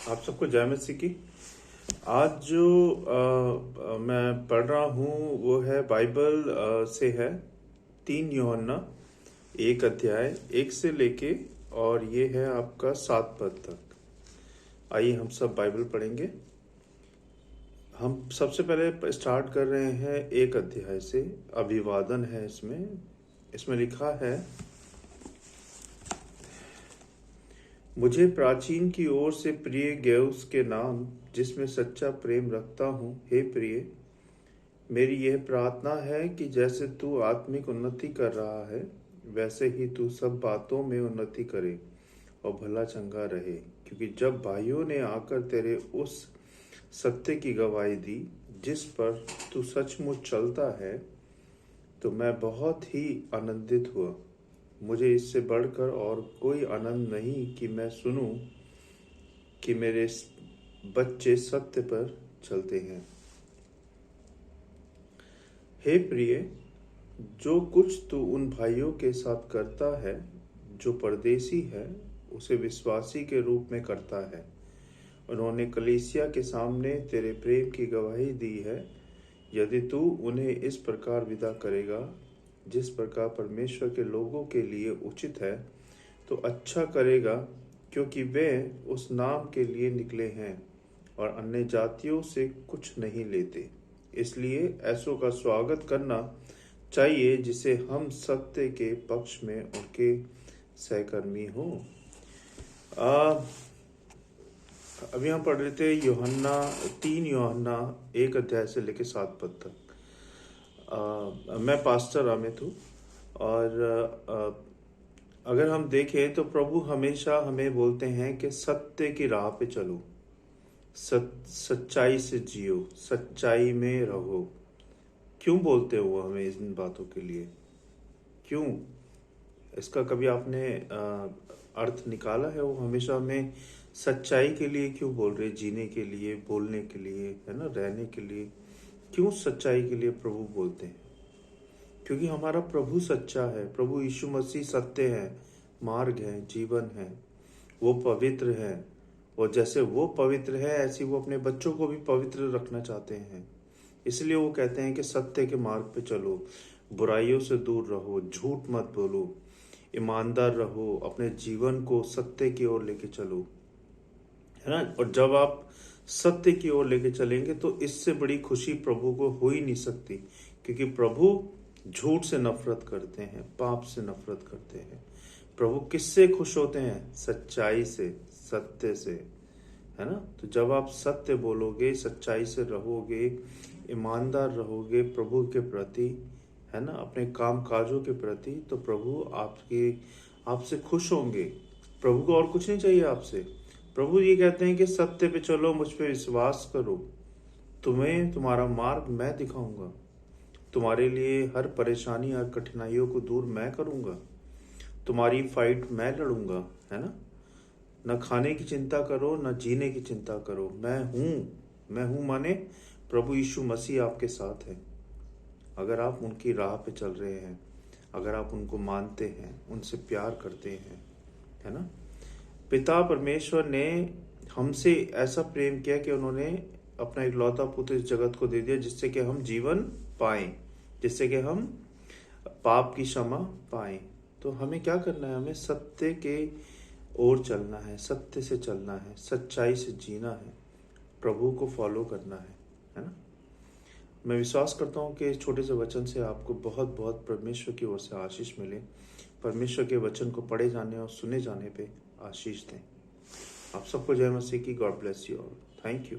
आप सबको जय मसीह की। आज जो मैं पढ़ रहा हूँ वो है बाइबल से है 3 यूहन्ना 1 अध्याय 1 से लेके और ये है आपका 7 पद तक। आइए हम सब बाइबल पढ़ेंगे। हम सबसे पहले स्टार्ट कर रहे हैं 1 अध्याय से। अभिवादन है इसमें लिखा है, मुझे प्राचीन की ओर से प्रिय गैयुस के नाम, जिसमें सच्चा प्रेम रखता हूँ, हे प्रिय, मेरी यह प्रार्थना है कि जैसे तू आत्मिक उन्नति कर रहा है वैसे ही तू सब बातों में उन्नति करे और भला चंगा रहे। क्योंकि जब भाइयों ने आकर तेरे उस सत्य की गवाही दी जिस पर तू सचमुच चलता है, तो मैं बहुत ही आनंदित हुआ। मुझे इससे बढ़कर और कोई आनंद नहीं कि मैं सुनूं कि मेरे बच्चे सत्य पर चलते हैं। हे प्रिय, जो कुछ तू उन भाइयों के साथ करता है जो परदेसी है, उसे विश्वासी के रूप में करता है। उन्होंने कलीसिया के सामने तेरे प्रेम की गवाही दी है। यदि तू उन्हें इस प्रकार विदा करेगा जिस प्रकार परमेश्वर के लोगों के लिए उचित है, तो अच्छा करेगा, क्योंकि वे उस नाम के लिए निकले हैं और अन्य जातियों से कुछ नहीं लेते। इसलिए ऐसों का स्वागत करना चाहिए जिसे हम सत्य के पक्ष में उनके सहकर्मी हों। अभी हम पढ़ रहे थे 3 यूहन्ना 1 अध्याय से लेकर 7 पद तक। मैं पास्टर अमित हूँ और अगर हम देखें तो प्रभु हमेशा हमें बोलते हैं कि सत्य की राह पे चलो, सच्चाई से जियो, सच्चाई में रहो। क्यों बोलते हो वो हमें इन बातों के लिए? क्यों? इसका कभी आपने अर्थ निकाला है? वो हमेशा हमें सच्चाई के लिए क्यों बोल रहे? जीने के लिए, बोलने के लिए, है ना, रहने के लिए। क्यों सच्चाई के लिए प्रभु बोलते हैं? क्योंकि हमारा प्रभु सच्चा है। प्रभु यीशु मसीह सत्य है, मार्ग है, जीवन है। वो पवित्र है और जैसे वो पवित्र है ऐसे वो अपने बच्चों को भी पवित्र रखना चाहते हैं। इसलिए वो कहते हैं कि सत्य के मार्ग पे चलो, बुराइयों से दूर रहो, झूठ मत बोलो, ईमानदार रहो, अपने जीवन को सत्य की ओर लेके चलो, है ना। और जब आप सत्य की ओर लेके चलेंगे तो इससे बड़ी खुशी प्रभु को हो ही नहीं सकती, क्योंकि प्रभु झूठ से नफरत करते हैं, पाप से नफरत करते हैं। प्रभु किससे खुश होते हैं? सच्चाई से, सत्य से, है ना। तो जब आप सत्य बोलोगे, सच्चाई से रहोगे, ईमानदार रहोगे प्रभु के प्रति, है ना, अपने काम काजों के प्रति, तो प्रभु आपसे खुश होंगे। प्रभु को और कुछ नहीं चाहिए आपसे। प्रभु ये कहते हैं कि सत्य पे चलो, मुझ पे विश्वास करो, तुम्हें तुम्हारा मार्ग मैं दिखाऊंगा, तुम्हारे लिए हर परेशानी हर कठिनाइयों को दूर मैं करूंगा, तुम्हारी फाइट मैं लड़ूंगा, है ना। न खाने की चिंता करो, न जीने की चिंता करो, मैं हूं माने प्रभु यीशु मसीह आपके साथ है। अगर आप उनकी राह पे चल रहे हैं, अगर आप उनको मानते हैं, उनसे प्यार करते हैं, है ना। पिता परमेश्वर ने हमसे ऐसा प्रेम किया कि उन्होंने अपना इकलौता पुत्र इस जगत को दे दिया, जिससे कि हम जीवन पाएं, जिससे कि हम पाप की क्षमा पाएं। तो हमें क्या करना है? हमें सत्य के ओर चलना है, सत्य से चलना है, सच्चाई से जीना है, प्रभु को फॉलो करना है ना। मैं विश्वास करता हूँ कि इस छोटे से वचन से आपको बहुत बहुत परमेश्वर की ओर से आशीष मिले। परमेश्वर के वचन को पढ़े जाने और सुने जाने पे आशीष दें। आप सबको जय मसीह की। God bless you all. Thank you.